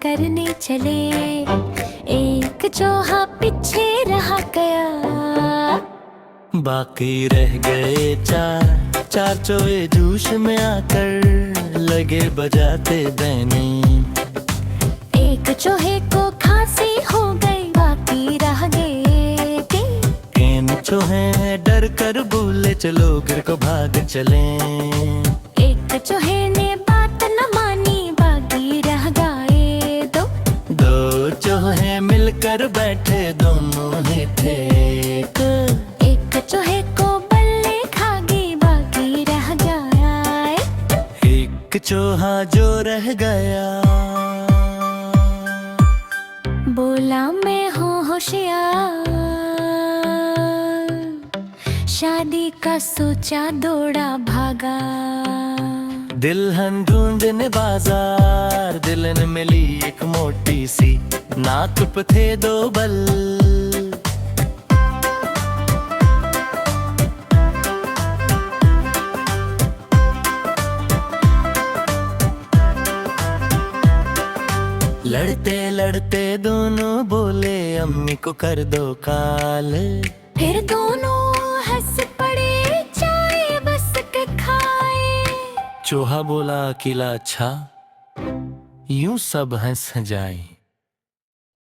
करने चले। एक चूहा पीछे रह गया, बाकी रह गए चार। चार चूहे जोश में आकर लगे बजाते बैनी। एक चूहे को खांसी हो गई, बाकी रह गए तीन। चूहे डर कर बोले चलो घर को भाग चले। एक चूहे ने बात न मानी, बाकी रह गए दो। दो चूहे मिलकर बैठे, दोनों ही थे एक। एक चूहे को बल्ले खा गई, बाकी रह गया एक चूहा जो रह गया। बोला मैं हूँ होशियार, शादी का सोचा दौड़ा भागा। दुल्हन ढूंढने बाजार, दुल्हन मिली एक मोटी सी, नाक पे थे दो बल। लड़ते लड़ते दोनों बोले अम्मी को कर दो काल। फिर दोनों हंस पड़े, चाय बस के खाए। चूहा बोला अकेला अच्छा, यूं सब हंस जाए।